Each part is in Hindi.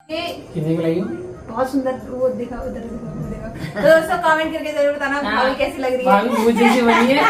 कितने की लगी? बहुत सुंदर। वो देखा उधर देखा। तो दोस्तों कमेंट करके जरूर बताना भाभी कैसी लग रही है। भाभी मुझे जैसी बनी है।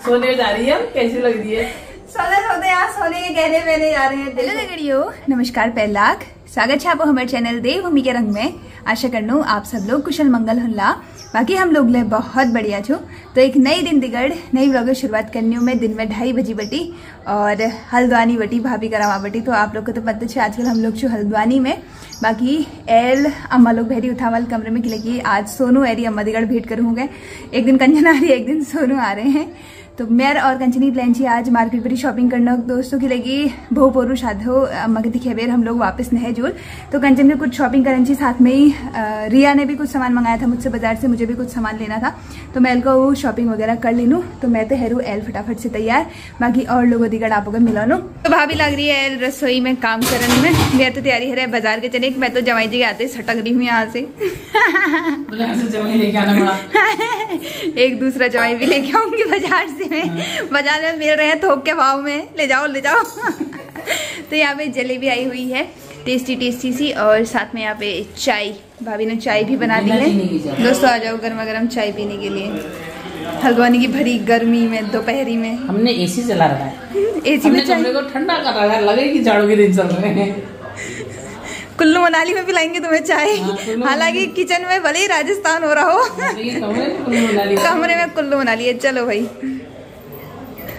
सोने जा रही है, कैसी लग रही है? सोते यहाँ सोने के गहने पहने जा रहे हैं। हेलो दगड़ियों, नमस्कार पहलाक स्वागत है आपको हमारे चैनल देवभूमि के रंग में। आशा करनू आप सब लोग कुशल मंगल हुल्ला। बाकी हम लोग ले बहुत बढ़िया छो। तो एक नई दिन दिगड़ नई व्लॉग की शुरुआत करनी हूँ मैं। दिन में 2:30 बजी बटी और हल्द्वानी बटी भाभी का रवा बटी। तो आप लोग को तो पता है आजकल हम लोग छो हल्द्वानी में। बाकी एल अम्मा लोग भेरी उठावाल कमरे में खिलेगी। आज सोनू एरी अम्मा दिगड़ भेंट करूँगे। एक दिन कंचन आ रही है, एक दिन सोनू आ रहे हैं। तो मेर और कंचनी प्लान छी आज मार्केट पर शॉपिंग करना दोस्तों की लगी। बहु पोरू शाधो अम्मा के दिखे बेर हम लोग वापस नहे जुल। तो कंचन ने कुछ शॉपिंग करनी छी, साथ में ही रिया ने भी कुछ सामान मंगाया था मुझसे बाजार से, मुझे भी कुछ सामान लेना था। तो मैं को वो शॉपिंग वगैरह कर लेनू। तो मैं तो हरू एल फटाफट से तैयार। बाकी और लोगों दिगड़ आप मिलानो। तो भाभी लग रही है एल रसोई में काम करने में। मैं तो तैयारी है बाजार के चले। मैं तो जवाई जी के आते सटक रही हूँ यहाँ से। एक दूसरा जवाई भी लेके आऊंगी बाजार से। बाजार में मिल रहे हैं थोक के भाव में। ले जाओ ले जाओ। तो यहाँ पे जलेबी आई हुई है टेस्टी टेस्टी सी, और साथ में यहाँ पे चाय। भाभी ने चाय भी बना दी है। दोस्तों आ जाओ गर्मा गर्म चाय पीने के लिए। हल्द्वानी की भरी गर्मी में दोपहरी में हमने एसी चला रखा है। एसी में कमरे को ठंडा कर रखा है। लगे कि जाड़ों के दिन चल रहे हैं। कुल्लू मनाली में पिलाएंगे तुम्हें चाय। हालांकि किचन में भले ही राजस्थान हो रहा हो, कमरे में कुल्लू मनाली है। चलो भाई,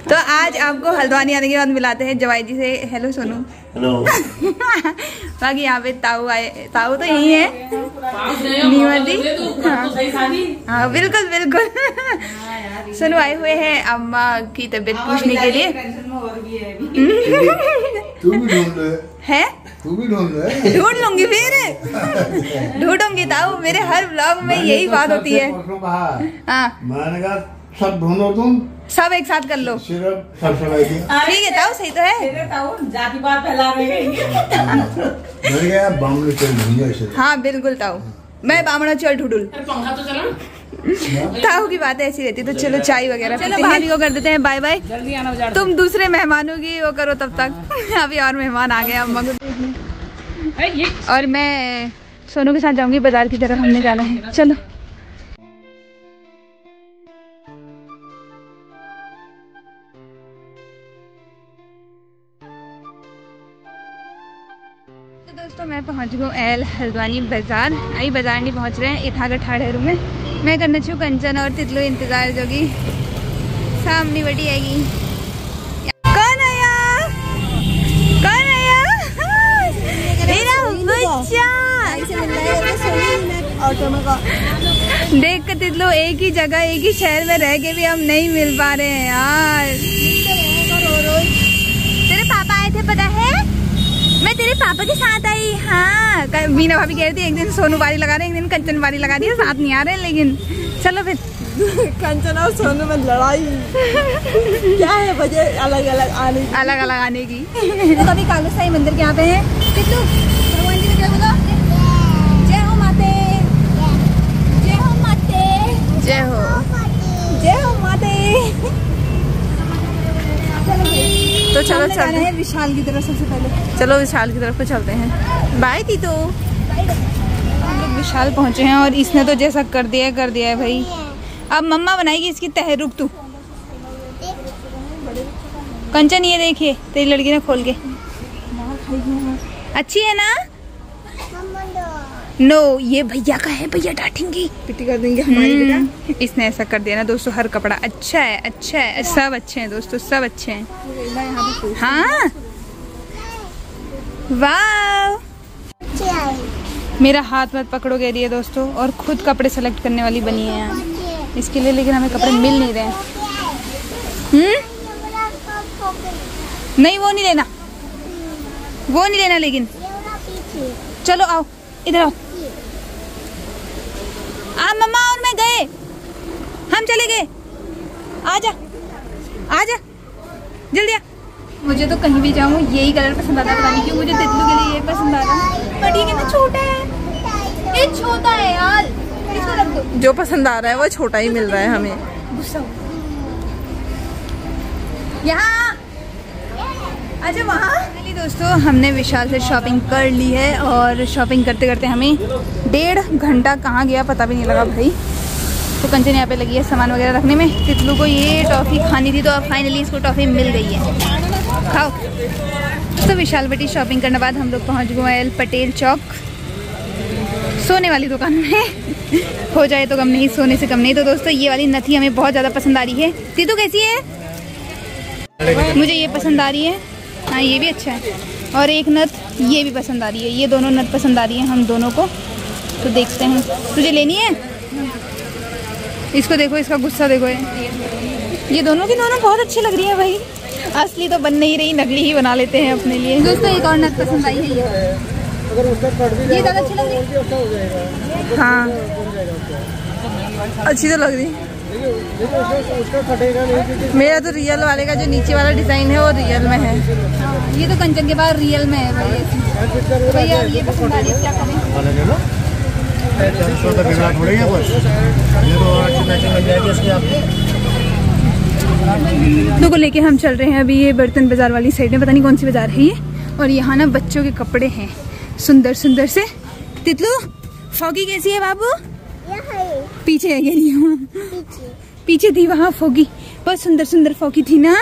तो आज आपको हल्द्वानी आने के बाद मिलाते हैं जवाई जी से। हेलो सोनू। हेलो। बाकी यहाँ पे ताऊ आए। ताऊ तो यही है नीमा जी। हाँ बिल्कुल बिल्कुल। सोनू आए हुए हैं अम्मा की तबीयत पूछने के लिए। तू भी ढूंढ ले। है तू भी ढूंढ ले। ढूंढ लूंगी फिर। ढूंढूंगी ताऊ। मेरे हर ब्लॉग में यही बात होती है। हाँ मैंने कहा सब ढूंढो, तुम सब एक साथ कर लो। सिर्फ सबसे ठीक है ताऊ, सही तो है। जातिवाद फैला रहे हैं। हाँ बिल्कुल ताऊ, मैं बामणा चल ढूंढूल। पंखा तो चला। ताऊ की बात ऐसी रहती। तो चलो चाय वगैरह चलो भाभी को कर देते हैं बाय बाय। जल्दी आना बाजार। तुम दूसरे मेहमानों की वो करो तब तक। अभी और मेहमान आ गए अम्मा को देखने। और मैं सोनू के साथ जाऊंगी बाजार की तरफ। हमने जाना है, चलो। दोस्तों मैं पहुंच गई एल हल्द्वानी बाजार। आई बाजार नहीं पहुंच रहे हैं इथागढ़ ठाड़े में। मैं करना छू कंचन और तितलो इंतजार जो कि सामने बड़ी आएगी। कौन आया? कौन आया? मेरा बच्चा। देख कर तितलो एक ही जगह एक ही शहर में रह के भी हम नहीं मिल पा रहे हैं यार। तेरे पापा आए थे पता है? मैं तेरे पापा के साथ आई। हाँ मीना भाभी कह रही थी एक दिन सोनू बारी लगा रहे, एक दिन कंचन बारी लगा रही है। साथ नहीं आ रहे लेकिन चलो फिर। कंचन और सोनू में लड़ाई क्या है वजह अलग अलग आने की। तो अभी कालू साई मंदिर के यहाँ पे है। किट्टू भगवान जी ने क्या बोला? जय हो माते, जय हो माते, जय हो, जय हो माते। तो चलो चलते हैं विशाल की तरफ। सबसे पहले चलो विशाल की तरफ चलते हैं। बाय थी तो हम लोग विशाल पहुंचे हैं और इसने तो जैसा कर दिया है भाई। अब मम्मा बनाएगी इसकी तह। रुक तू कंचन, ये देखिए तेरी लड़की ने खोल के। अच्छी है ना? नो ये भैया का है, भैया डांटेंगी, पिटी कर देंगे हमारी बेटा। इसने ऐसा कर दिया ना दोस्तों। हर कपड़ा अच्छा है, अच्छा है, सब अच्छे हैं दोस्तों, सब अच्छे हैं। हाँ वाह। मेरा हाथ मत पकड़ो कह रही है दोस्तों। और खुद कपड़े सेलेक्ट करने वाली बनी है यहाँ इसके लिए, लेकिन हमें कपड़े मिल नहीं रहे। नहीं वो नहीं लेना, वो नहीं लेना। लेकिन चलो आओ इधर आओ। मम्मा और मैं गए, हम चले गए। आजा आजा जल्दी आ। मुझे तो कहीं भी जाऊँ यही कलर पसंद आता है। पता नहीं क्यों मुझे तितलू के लिए ये पसंद आ रहा है। बट ये कितना छोटा है, ये छोटा है यार। इसको रख दो। जो पसंद आ रहा है वो छोटा ही मिल रहा है हमें। गुस्सा यहाँ अच्छा वहाँ दोस्तों हमने विशाल से शॉपिंग कर ली है और शॉपिंग करते करते हमें 1.5 घंटा कहाँ गया पता भी नहीं लगा भाई। तो कंचन यहाँ पे लगी है सामान वगैरह रखने में। तितलू को ये टॉफ़ी खानी थी तो अब फाइनली इसको टॉफ़ी मिल गई है, खाओ। तो विशाल बेटी शॉपिंग करने बाद हम लोग पहुँच गए पटेल चौक, सोने वाली दुकान में। हो जाए तो कम नहीं, सोने से कम नहीं। तो दोस्तों ये वाली नथी हमें बहुत ज़्यादा पसंद आ रही है। तीतू कैसी है? मुझे ये पसंद आ रही है। हाँ ये भी अच्छा है। और एक नथ ये भी पसंद आ रही है। ये दोनों नथ पसंद आ रही है हम दोनों को। तो देखते हैं, तुझे लेनी है? इसको देखो, इसका गुस्सा देखो। ये दोनों की दोनों बहुत अच्छी लग रही है भाई। असली तो बन नहीं रही, नकली ही बना लेते हैं अपने लिए। दोस्तों एक और नथ पसंद आई है, ये ज़्यादा अच्छी लग रही है। हाँ अच्छी तो लग रही। मेरा तो रियल वाले का जो नीचे वाला डिजाइन है वो रियल में है। ये तो कंचन के पास रियल में है भाई। भैया ये पसंद आ रही है, क्या करें? को लेके हम चल रहे हैं अभी ये बर्तन बाजार वाली साइड में, पता नहीं कौन सी बाजार है ये। और यहाँ ना बच्चों के कपड़े हैं सुंदर सुंदर से। तितलू फॉगी कैसी है बाबू? पीछे है ये नहीं, पीछे थी वहाँ फॉगी, बहुत सुंदर सुंदर फॉगी थी ना।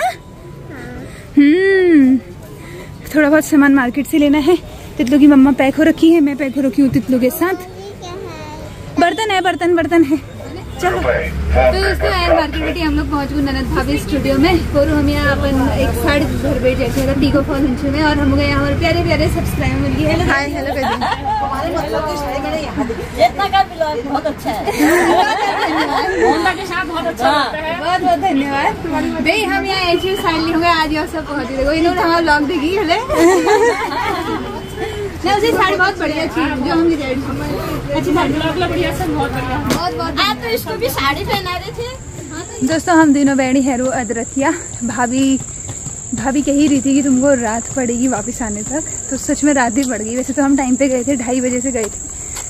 थोड़ा बहुत सामान मार्केट से लेना है। तितलू की मम्मा पैक हो रखी है, मैं पैक हो रखी हूँ तितलू के साथ। बर्तन है, बर्तन है। चलो तो दोस्तों आए मार्केट बेटी हम लोग पहुँच गए ननद भाभी स्टूडियो में। और हम यहाँ अपन एक साड़ी घर बैठ जाते हैं टीको फॉल हिंचू में। और हम गए हमारे प्यारे प्यारे सब्सक्राइबर मिल गए। हेलो हाय, हेलो कर बहुत अच्छा है, बहुत बहुत धन्यवाद भाई। हम यहाँ ऐसी साड़ी होंगे आज और सब पहुँच देखो, इन्होंने हमारा ब्लॉग देखी है ना। उसे साड़ी बहुत बढ़िया थी जो हमने अच्छी साड़ी बढ़िया सब बहुत बढ़िया, बहुत बहुत। आप तो इसको भी साड़ी पहना रहे थे। दोस्तों हम दोनों बैठी हैरू अदरकिया। भाभी कह ही रही थी कि तुमको रात पड़ेगी वापस आने तक, तो सच में रात ही पड़ गई। वैसे तो हम टाइम पे गए थे, 2:30 बजे से गए थे,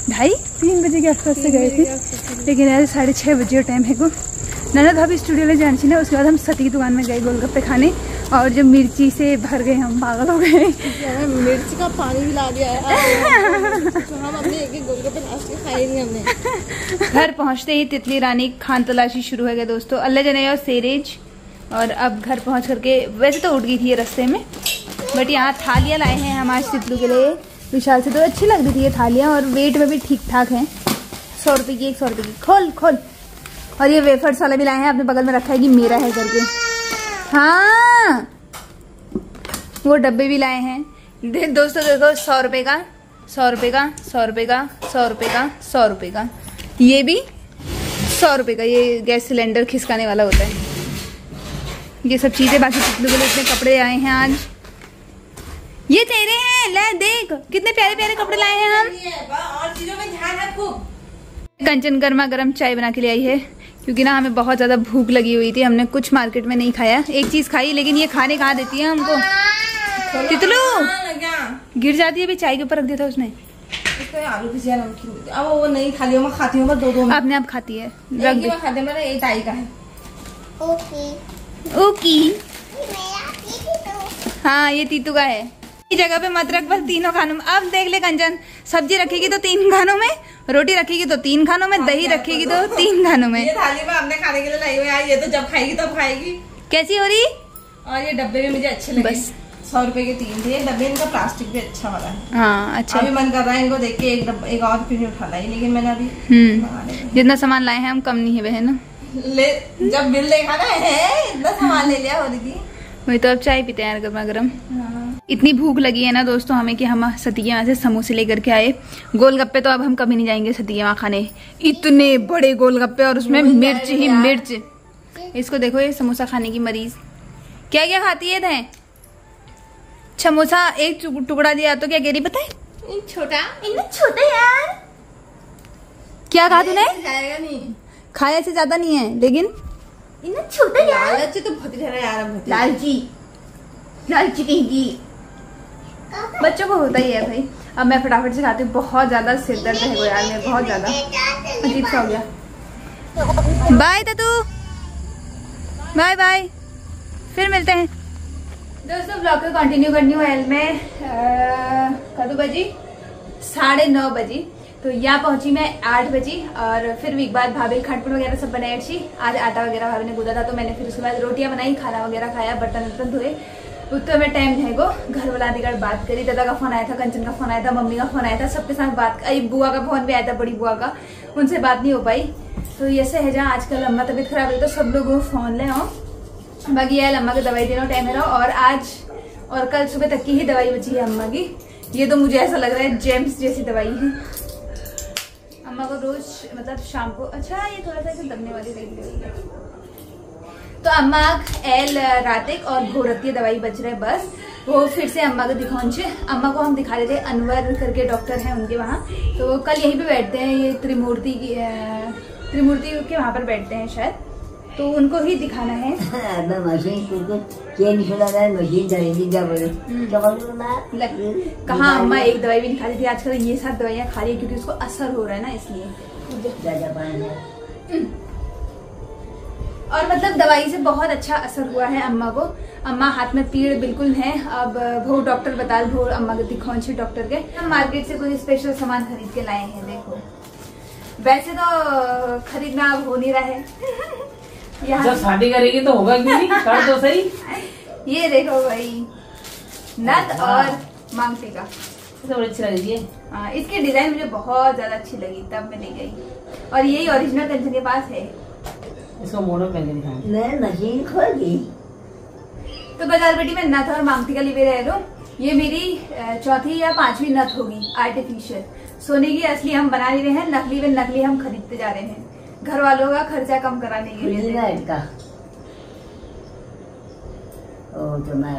2:30-3 बजे के आसपास से गए थे, लेकिन यार 6:30 बजे टाइम है को ननद भाभी स्टूडियो में जानी थी ना। उसके बाद हम सती की दुकान में गए गोलगप्पे खाने, और जब मिर्ची से भर गए हम पागल हो गए। मिर्ची का पानी भी ला दिया है। तो हम अपने एक गोलगप्पे लास्ट के खाए नहीं हमने। घर पहुंचते ही तितली रानी खान तलाशी शुरू हो गया दोस्तों, अल्लाह जने और सेरेज। और अब घर पहुंच करके वैसे तो उठ गई थी ये रास्ते में, बट यहाँ थालियाँ लाए हैं हम आज तितलू के लिए। विशाल से तो अच्छी लग रही थी ये थालियाँ, और वेट में भी ठीक ठाक है। 100 रुपये की, 100 रुपये की। खोल। और ये वेफर्स वाला भी लाए हैं, अपने बगल में रखा है कि मेरा है करके। हाँ वो डब्बे भी लाए हैं दोस्तों। देखो 100 रुपये का, 100 रुपये का, 100 रुपये का, 100 रुपये का, 100 रुपये का। ये भी 100 रुपये का। ये गैस सिलेंडर खिसकाने वाला होता है। ये सब चीजें। बाकी तितलू के लिए इतने कपड़े आए हैं आज। ये तेरे हैं, ले देख कितने प्यारे प्यारे कपड़े लाए हैं हम। और चीजों में ध्यान रखो। कंचन गर्मा गर्म चाय बना के ले आई है, क्योंकि ना हमें बहुत ज्यादा भूख लगी हुई थी। हमने कुछ मार्केट में नहीं खाया, एक चीज खाई, लेकिन ये खाने कहाँ देती है हमको। तितलू गिर जाती है, भी चाय के ऊपर रख दिया था उसने। आलू भुजिया नमकीन, अब वो नहीं खाली मैं खाती हूँ, 2-2 में अपने आप खाती है, रख दे। खाते मेरा ये ताई का है। ओके हाँ ये तीतू का है। इस जगह पे मत रख, बस तीनों खानों में। अब देख ले कंचन, सब्जी रखेगी तो 3 खानों में, रोटी रखेगी तो 3 खानों में, दही रखेगी तो 3 खानों में। ये थाली में हमने खाने के लिए लाई हुई है, ये तो जब खाएगी तब खाएगी। कैसी हो रही? और ये डब्बे भी मुझे अच्छे लगे, बस 100 रुपए के 3 थे डब्बे। इनका प्लास्टिक भी अच्छा वाला है। हाँ अच्छा। अभी मन कर रहा है इनको देख के एक और फिर उठा लाई, लेकिन मैंने अभी जितना सामान लाए हैं हम कम नहीं है बहन। ले जब बिल देखा ना है इतना सामान ले लिया हो रही थी। वही तो अब चाय पीते हैं यार गर्मा गर्म। इतनी भूख लगी है ना दोस्तों हमें कि हम सतिया वहाँ से समोसे लेकर के आए। गोलगप्पे तो अब हम कभी नहीं जाएंगे सतिया वहाँ खाने, इतने बड़े गोलगप्पे और उसमें मिर्च ही मिर्च। इसको देखो ये समोसा खाने की मरीज। क्या क्या खाती है थे? समोसा एक टुकड़ा दिया तो क्या कह रही पता है? छोटा यार। क्या कहा तूने? जाएगा नहीं, खाया से ज्यादा नहीं है, लेकिन छोटा यार। लालची तो बहुत यार, लालची कहेगी। बच्चों को होता ही है भाई। अब मैं फटाफट से खाती हूँ, बहुत ज्यादा सिर दर्द है यार मेरे, बहुत ज्यादा अजीब सा हो गया। बाय तू, बाय बाय, फिर मिलते हैं। दोस्तों ब्लॉग को कंटिन्यू करनी हूँ। एल में कदू बजी 9:30 बजी, तो यहाँ पहुंची मैं 8 बजी। और फिर वीक बाद भाभी खटपट वगैरह सब बनाए थी। आज आटा वगैरह भाभी ने गूदा था, तो मैंने फिर उसके बाद रोटियां बनाई, खाना वगैरह खाया, बर्तन वर्तन धोए। उतना में टाइम है गो घर वाला आदिगढ़ बात करी। दादा का फोन आया था, कंचन का फोन आया था, मम्मी का फोन आया था, सबके साथ बात। बुआ का फोन भी आया था, बड़ी बुआ का, उनसे बात नहीं हो पाई। तो ये से है जहाँ आजकल अम्मा तबीयत खराब है तो सब लोग फोन ले आओ। बाकी यार अम्मा को दवाई देना टाइम है। और आज और कल सुबह तक की ही दवाई बची है अम्मा की। ये तो मुझे ऐसा लग रहा है जेम्स जैसी दवाई है। अम्मा को रोज मतलब शाम को, अच्छा ये थोड़ा सा दबने वाली है। तो अम्मा एल रातिक और भोरती दवाई बच रहे, बस वो फिर से अम्मा को दिखाऊं। अम्मा को हम दिखा रहे थे, अनवर करके डॉक्टर हैं उनके वहाँ, तो कल यहीं पे बैठते हैं। ये त्रिमूर्ति के वहाँ पर बैठते हैं शायद, तो उनको ही दिखाना है। कहाँ अम्मा एक दवाई भी नहीं खा रही थी, आजकल ये सब दवाइयाँ खा रही है क्योंकि उसको असर हो रहा है ना, इसलिए। और मतलब दवाई से बहुत अच्छा असर हुआ है अम्मा को। अम्मा हाथ में पीड़ बिल्कुल है। अब वो डॉक्टर बता वो अम्मा को दिखाऊं डॉक्टर के। हम मार्केट से कुछ स्पेशल सामान खरीद के लाए हैं। देखो वैसे तो खरीदना अब हो नहीं रहा है। जब शादी करेगी तो होगा क्यों नहीं, कर दो सही। ये देखो भाई, नथ और मांग टीका बड़ी अच्छी लगी है। हाँ, इसकी डिजाइन मुझे बहुत ज्यादा अच्छी लगी, तब मैं ले गई। और यही ओरिजिनल कंचन के पास है। इसको मोड़ो पहले दिखाऊं। मैं मशीन खोल दी तो बाजार बेटी में नथ और मांगटी का लिवे रह लो। ये मेरी 4थी या 5वीं नथ होगी आर्टिफिशियल। सोने की असली हम बना नहीं रहे हैं, नकली व नकली हम खरीदते जा रहे हैं, घर वालों का खर्चा कम कराने के लिए। तो मैं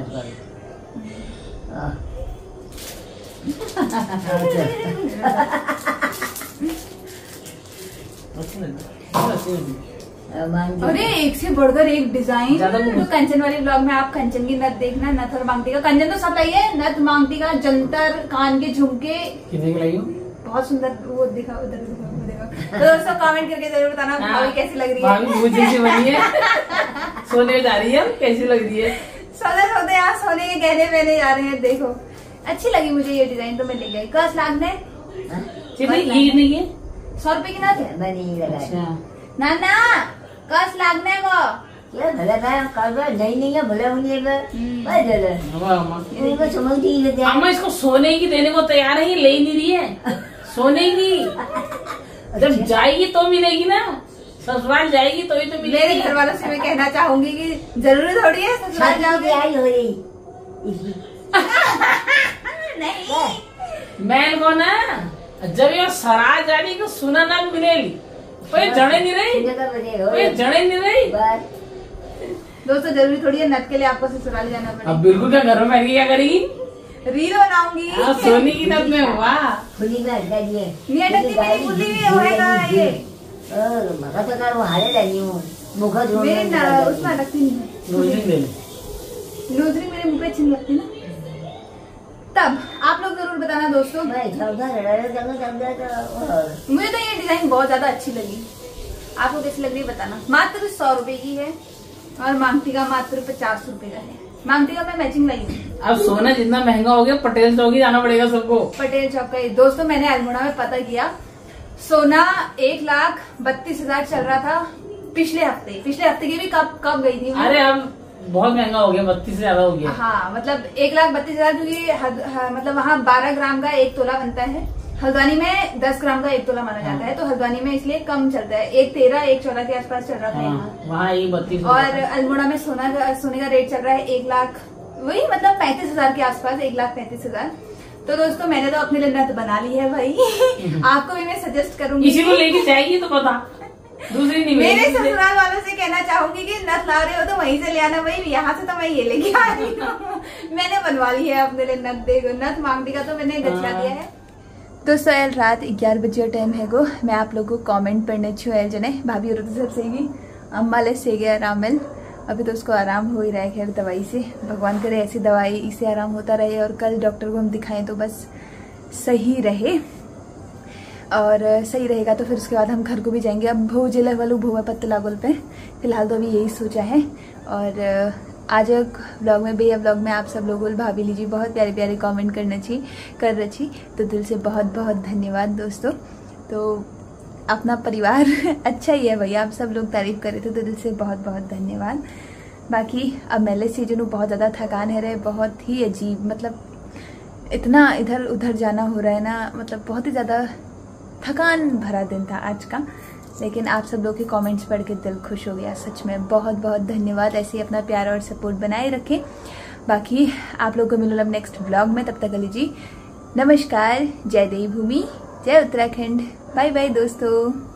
अरे एक से बढ़कर एक डिजाइन। तो कंचन वाले ब्लॉग में आप कंचन की नथ देखना, नथ और मांगटी का। कंचन तो सब लाइए, नथ मांगटी का, जंतर, कान के झुमके। कितने की लाई हो? बहुत सुंदर। वो दिखा उधर देखा। तो दोस्तों कमेंट करके जरूर बताना भाभी कैसी लग रही है। भाभी बहुत जैसी बनी है। सोने जा रही है, कैसी लग रही है? सोते यहाँ सोने के गहने पहने जा रहे हैं। देखो अच्छी लगी मुझे ये डिजाइन, तो मैं ले गई। कस लागने नहीं है 100 रुपए की नथ है। मैं नहीं लगाया नाना कस लागने को क्या भला था नहीं है भला होने अम्मा इसको सोने की देने को तैयार है, ले नहीं रही है सोने की। जब जाएगी तो मिलेगी ना, ससुराल जाएगी तो ही तो मिलेगी। मेरे घर वालों से मैं कहना चाहूंगी कि जरूरी थोड़ी है ससुराल जाओगे। आई हो रही नहीं मैं को ना जब ये सराय जाने को सुना ना मिलेगी, कोई जड़े नहीं रही, कोई जड़े नहीं रही। दोस्तों जरूरी थोड़ी है नथ के लिए आपको ससुराल जाना पड़ेगा। अब बिल्कुल क्या घर में बैठ के क्या करेगी? रील बनाऊंगी सोनी की नथ में। वाह खुली में हटका दिए मेरी खुली हुई होएगा ये। मका तो हारे जानी हूँ मुख मेरे उसमें लगती नहीं है लूजरी, मेरे मुँह पे अच्छी लगती ना। तब आप लोग जरूर बताना दोस्तों। मुझे तो ये डिजाइन बहुत ज्यादा अच्छी लगी, आपको कैसी लग रही है बताना। मात्र 100 रुपए की है और मांगटी का मात्र 50 रुपए का है। मांगटी का मैं मैचिंग लाई हूँ। अब सोना जितना महंगा हो गया, पटेल चौक ही जाना पड़ेगा सबको। पटेल चौक का दोस्तों मैंने अल्मोड़ा में पता किया, सोना 1,32,000 चल रहा था पिछले हफ्ते की भी कब गई थी। अरे अब बहुत महंगा हो गया, 32 से ज्यादा हो गया। हाँ मतलब 1,32,000 क्योंकि मतलब वहाँ 12 ग्राम का 1 तोला बनता है। हल्द्वानी में 10 ग्राम का 1 तोला माना जाता है, तो हल्द्वानी में इसलिए कम चलता है। 1,13, 1,14 के आसपास चल रहा था यहाँ। वहाँ 32। और अल्मोड़ा में सोने का रेट चल रहा है 1 लाख, वही मतलब 35,000 के आसपास, 1,35,000। तो दोस्तों मैंने तो अपने लिए नथ बना ली है भाई। आपको भी मैं सजेस्ट करूंगी, इसी को लेके जाएगी तो पता दूसरी नहीं। मेरे ससुराल वालों से कहना चाहूंगी कि नथ ला रहे हो तो वहीं से ले आना भाई, यहाँ से तो मैं ये लेके आ रही हूँ। मैंने बनवा ली है अपने लिए नथ। देखो नथ मांगटी का तो मैंने गछला दिया है। दोस्तों रात 11 बजे टाइम है गो। मैं आप लोगों को कमेंट पढ़ने छुए जने भाभी और सब सेगी अम्मा ले से गया आराम मिल। अभी तो उसको आराम हो ही रहा है खैर दवाई से। भगवान करे ऐसी दवाई इससे आराम होता रहे और कल डॉक्टर को हम दिखाएं तो बस सही रहे। और सही रहेगा तो फिर उसके बाद हम घर को भी जाएंगे। अब भो जिले वालू भोवा पत्ते लागोल पे फिलहाल तो अभी यही सोचा है। और आज ब्लॉग में भैया ब्लॉग में आप सब लोगों भाभी लीजिए बहुत प्यारे प्यारे कमेंट कर रही तो दिल से बहुत बहुत धन्यवाद दोस्तों। तो अपना परिवार अच्छा ही है भैया, आप सब लोग तारीफ करे थे तो दिल से बहुत बहुत धन्यवाद। बाकी अब मेले सीजन बहुत ज़्यादा थकान है रहे, बहुत ही अजीब, मतलब इतना इधर उधर जाना हो रहा है ना, मतलब बहुत ही ज़्यादा थकान भरा दिन था आज का। लेकिन आप सब लोग के कमेंट्स पढ़ के दिल खुश हो गया, सच में बहुत बहुत धन्यवाद। ऐसे ही अपना प्यार और सपोर्ट बनाए रखें। बाकी आप लोगों को मिलो अब नेक्स्ट ब्लॉग में, तब तक लीजिए नमस्कार, जय देवभूमि, जय उत्तराखंड, बाय बाय दोस्तों।